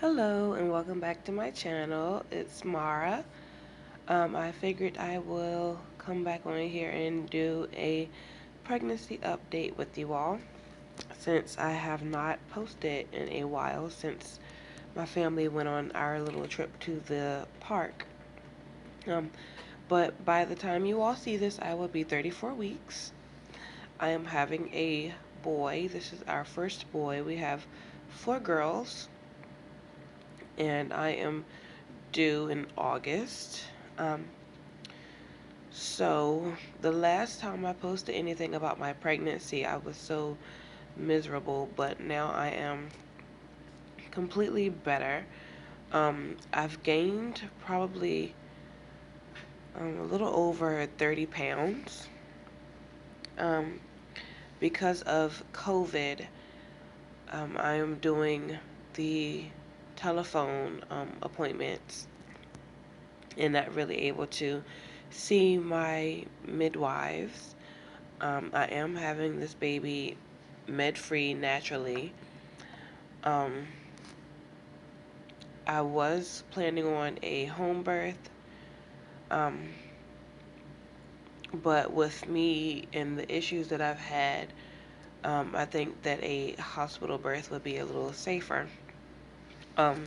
Hello and welcome back to my channel. It's Mara. I figured I will come back on here and do a pregnancy update with you all since I have not posted in a while since my family went on our little trip to the park. Um, but by the time you all see this, I will be 34 weeks. I am having a boy. This is our first boy. We have 4 girls, and I am due in August. Um, so the last time I posted anything about my pregnancy, I was so miserable, but now I am completely better. I've gained probably a little over 30 pounds. Um, because of COVID, I am doing the telephone appointments and not really able to see my midwives. I am having this baby med-free naturally. Um, I was planning on a home birth, um, but with me and the issues that I've had, I think that a hospital birth would be a little safer. Um,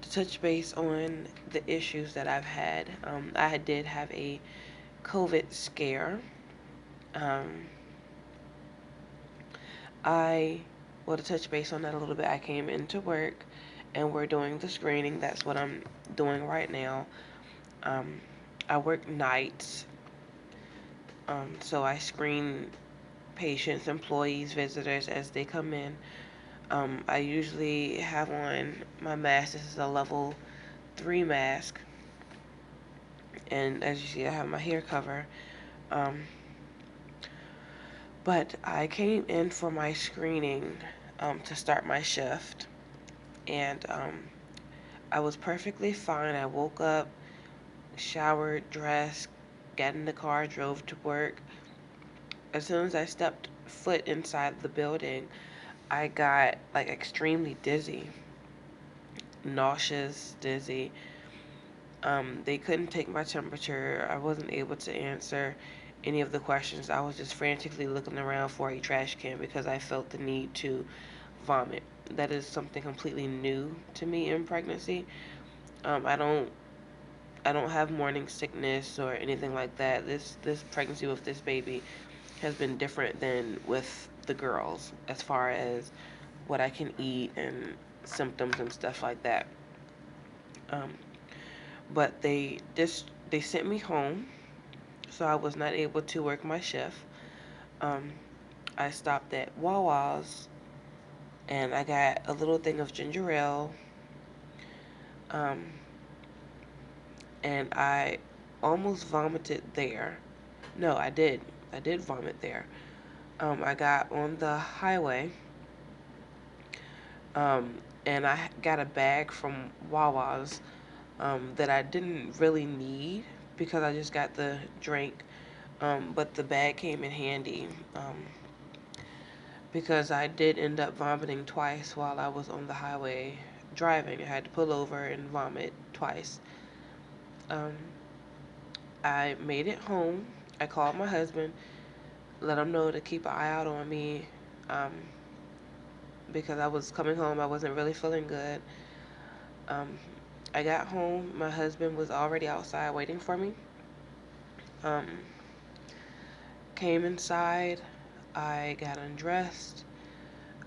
to touch base on the issues that I've had, I did have a COVID scare. Um, I, well, to touch base on that a little bit, I came into work and we're doing the screening. That's what I'm doing right now. Um, I work nights, so I screen patients, employees, visitors as they come in. I usually have on my mask. This is a level 3 mask, and as you see, I have my hair cover. Um, but I came in for my screening to start my shift, and I was perfectly fine. I woke up, showered, dressed, got in the car, drove to work. As soon as I stepped foot inside the building, I got like extremely dizzy, nauseous, dizzy. They couldn't take my temperature. I wasn't able to answer any of the questions. I was just frantically looking around for a trash can because I felt the need to vomit. That is something completely new to me in pregnancy. Um, I don't I don't have morning sickness or anything like that. This pregnancy with this baby has been different than with the girls as far as what I can eat and symptoms and stuff like that. Um, but they sent me home, so I was not able to work my shift. Um, I stopped at Wawa's and I got a little thing of ginger ale. Um, and I almost vomited there. No, I did. I did vomit there. I got on the highway, um, and I got a bag from Wawa's that I didn't really need because I just got the drink. But the bag came in handy because I did end up vomiting twice while I was on the highway driving. I had to pull over and vomit twice. Um, I made it home. I called my husband, let him know to keep an eye out on me um, because I was coming home. I wasn't really feeling good. Um, I got home. My husband was already outside waiting for me. Um, came inside. I got undressed.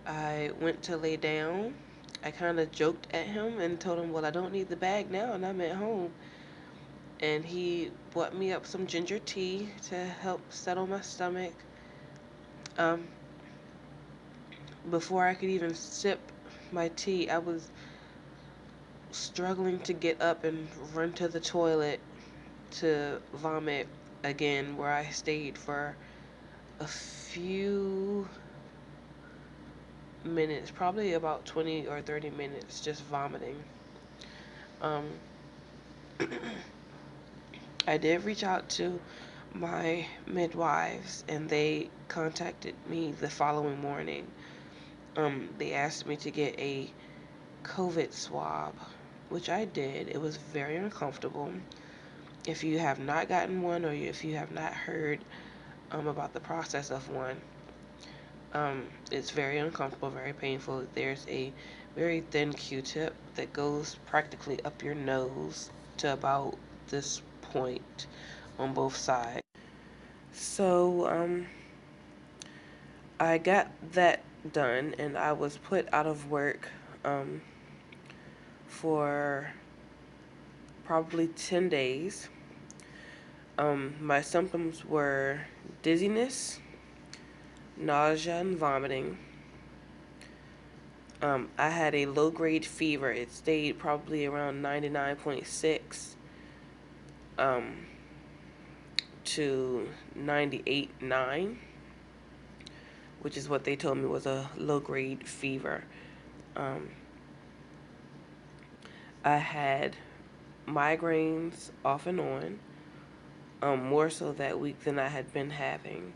I went to lay down. I kind of joked at him and told him, well, I don't need the bag now and I'm at home. And he bought me up some ginger tea to help settle my stomach. Um, before I could even sip my tea, I was struggling to get up and run to the toilet to vomit again, where I stayed for a few minutes, probably about 20 or 30 minutes, just vomiting. Um, I did reach out to my midwives and they contacted me the following morning. They asked me to get a COVID swab, which I did. It was very uncomfortable. If you have not gotten one, or if you have not heard about the process of one, it's very uncomfortable, very painful. There's a very thin Q-tip that goes practically up your nose to about this point on both sides. So, I got that done, and I was put out of work for probably 10 days. My symptoms were dizziness, nausea, and vomiting. I had a low-grade fever. It stayed probably around 99.6 to 98.9, which is what they told me was a low-grade fever. I had migraines off and on, more so that week than I had been having.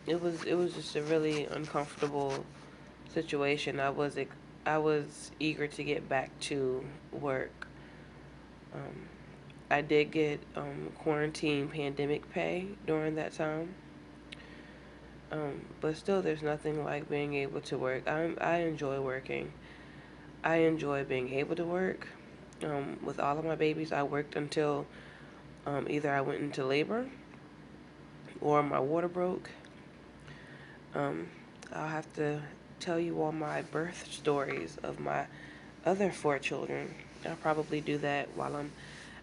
It was just a really uncomfortable situation. I was eager to get back to work. Um, I did get quarantine pandemic pay during that time. But still, there's nothing like being able to work. I enjoy working. I enjoy being able to work. With all of my babies, I worked until either I went into labor or my water broke. Um, I'll have to tell you all my birth stories of my other 4 children. I'll probably do that while I'm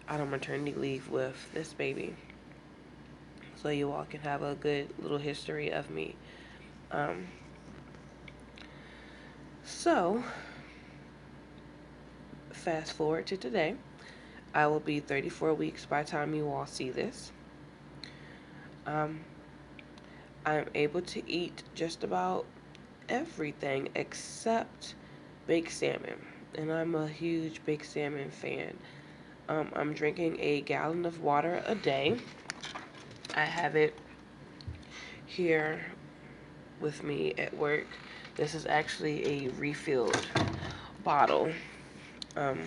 out on maternity leave with this baby, so you all can have a good little history of me. Um, so, fast forward to today. I will be 34 weeks by the time you all see this. Um, I'm able to eat just about everything except baked salmon, and I'm a huge baked salmon fan. I'm drinking a gallon of water a day. I have it here with me at work. This is actually a refilled bottle. Um,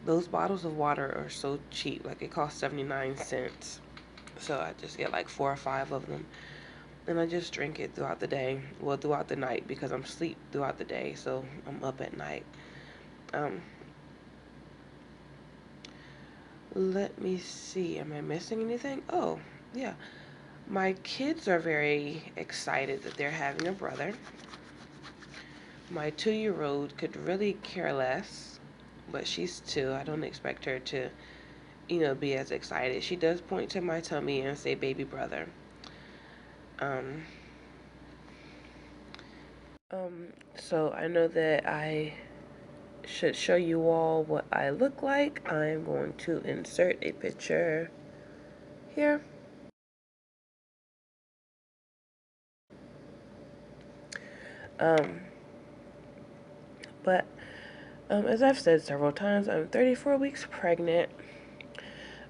those bottles of water are so cheap. Like, it costs 79 cents. So I just get like 4 or 5 of them. And I just drink it throughout the day. Well, throughout the night, because I'm asleep throughout the day. So I'm up at night. Um, let me see. Am I missing anything? Oh, yeah. My kids are very excited that they're having a brother. My 2-year-old could really care less, but she's 2. I don't expect her to, be as excited. She does point to my tummy and say baby brother. Um, so I know that I should show you all what I look like. I'm going to insert a picture here. Um, but as I've said several times, I'm 34 weeks pregnant.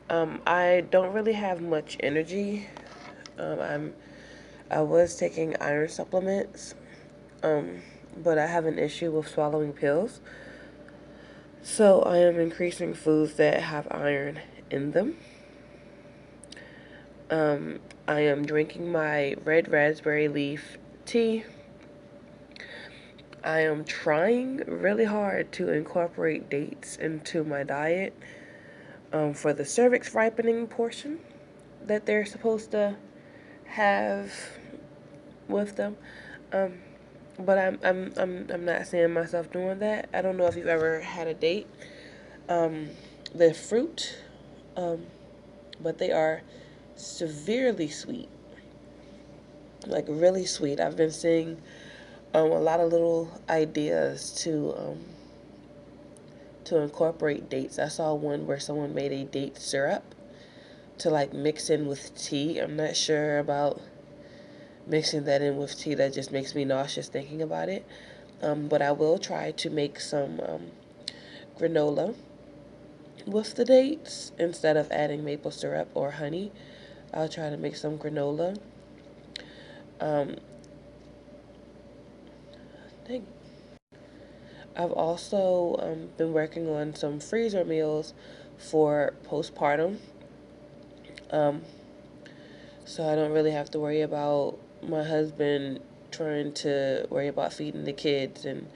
I don't really have much energy. I was taking iron supplements, but I have an issue with swallowing pills. So I am increasing foods that have iron in them. I am drinking my red raspberry leaf tea. I am trying really hard to incorporate dates into my diet for the cervix ripening portion that they're supposed to have with them. Um, but I'm not seeing myself doing that. I don't know if you've ever had a date. They're fruit, um, but they are severely sweet, like really sweet. I've been seeing a lot of little ideas to incorporate dates. I saw one where someone made a date syrup to like mix in with tea. I'm not sure about mixing that in with tea. That just makes me nauseous thinking about it. But I will try to make some granola with the dates instead of adding maple syrup or honey. I'll try to make some granola. Um, I think I've also been working on some freezer meals for postpartum. Um, so I don't really have to worry about my husband trying to worry about feeding the kids and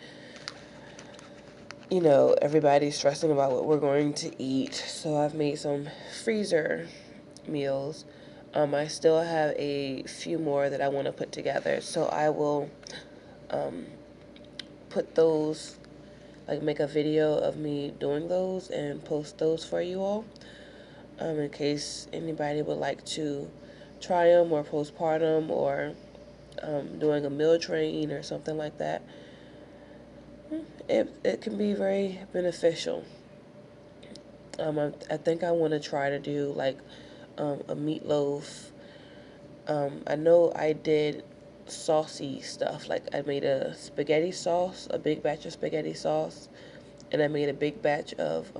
everybody's stressing about what we're going to eat. So I've made some freezer meals. I still have a few more that I want to put together. So I will um, put those, like make a video of me doing those and post those for you all. In case anybody would like to try them or postpartum or doing a meal train or something like that. It can be very beneficial. I think I want to try to do like a meatloaf. I know I did saucy stuff. Like I made a spaghetti sauce, a big batch of spaghetti sauce, and I made a big batch of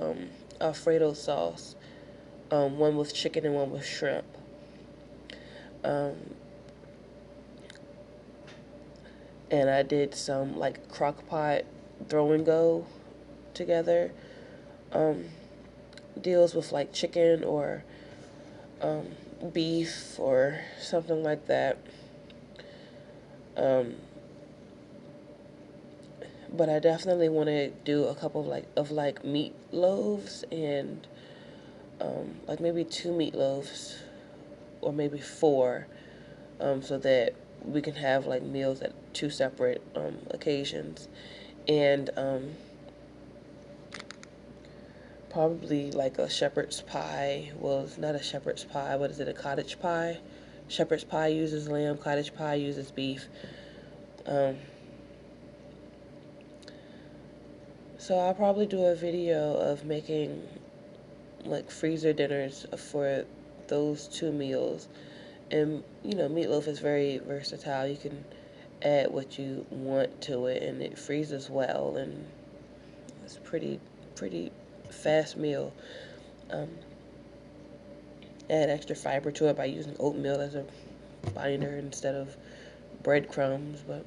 Alfredo sauce. One with chicken and one with shrimp. Um, and I did some like crock pot throw and go together. Um, Deals with like chicken or um, beef or something like that. Um, but I definitely want to do a couple of meatloaves and like maybe 2 meatloaves or maybe 4, so that we can have like meals at 2 separate occasions, and probably like a shepherd's pie. Well, it's not a shepherd's pie. What is it? A cottage pie. Shepherd's pie uses lamb. Cottage pie uses beef. Um, so I'll probably do a video of making like freezer dinners for those 2 meals. And meatloaf is very versatile. You can add what you want to it, and it freezes well, and it's pretty fast meal. Um, Add extra fiber to it by using oatmeal as a binder instead of breadcrumbs, but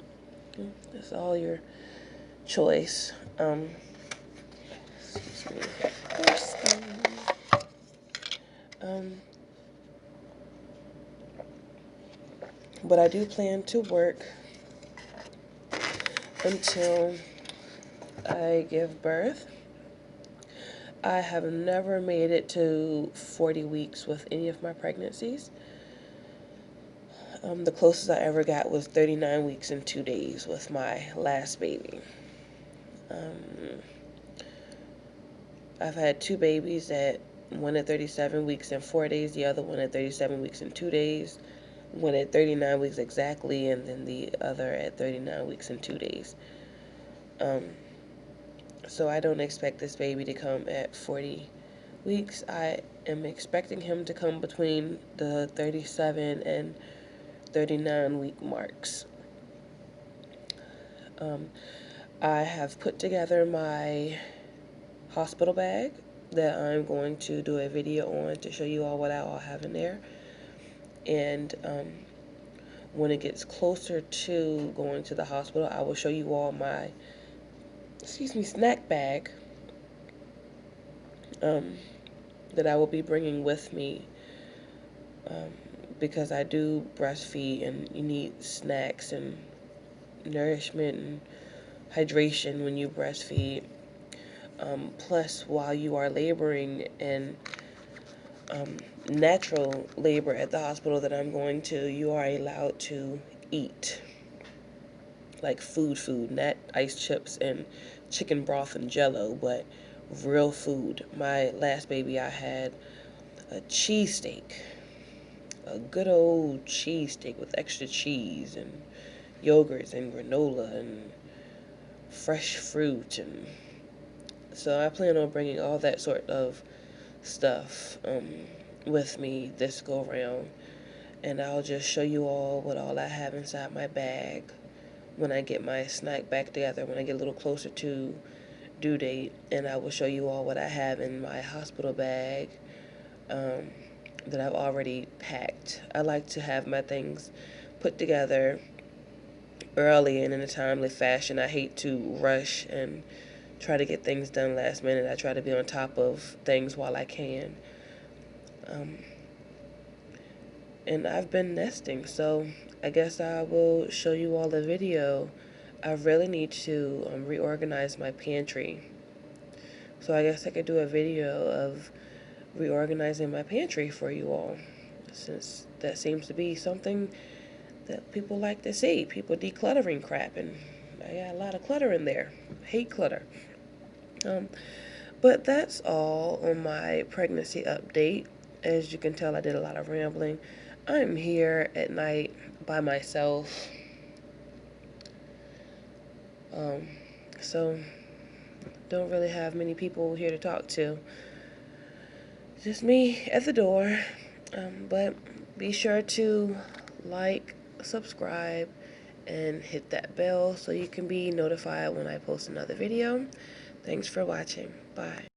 it's all your choice. Excuse me. Um, but I do plan to work until I give birth. I have never made it to 40 weeks with any of my pregnancies. The closest I ever got was 39 weeks and 2 days with my last baby. I've had 2 babies that one at 37 weeks and 4 days, the other one at 37 weeks and 2 days, one at 39 weeks exactly, and then the other at 39 weeks and 2 days. So I don't expect this baby to come at 40 weeks. I am expecting him to come between the 37 and 39 week marks. I have put together my hospital bag that I'm going to do a video on to show you all what I all have in there. And when it gets closer to going to the hospital, I will show you all my snack bag that I will be bringing with me, because I do breastfeed and you need snacks and nourishment and hydration when you breastfeed. Plus, while you are laboring and natural labor at the hospital that I'm going to, you are allowed to eat like food, not ice chips and chicken broth and jello, but real food. My last baby, I had a cheesesteak, a good old cheesesteak with extra cheese and yogurts and granola and fresh fruit. And so I plan on bringing all that sort of stuff with me this go around, and I'll just show you all what all I have inside my bag when I get my snack back together, when I get a little closer to due date, and I will show you all what I have in my hospital bag that I've already packed. I like to have my things put together early and in a timely fashion. I hate to rush and try to get things done last minute. I try to be on top of things while I can. Um, and I've been nesting, so I guess I will show you all the video. I really need to reorganize my pantry. So I guess I could do a video of reorganizing my pantry for you all, since that seems to be something that people like to see. People decluttering crap, and I got a lot of clutter in there. Hate clutter. Um, but that's all on my pregnancy update. As you can tell, I did a lot of rambling. I'm here at night by myself. Um, so don't really have many people here to talk to. Just me at the door. But be sure to like, subscribe, and hit that bell so you can be notified when I post another video. Thanks for watching. Bye.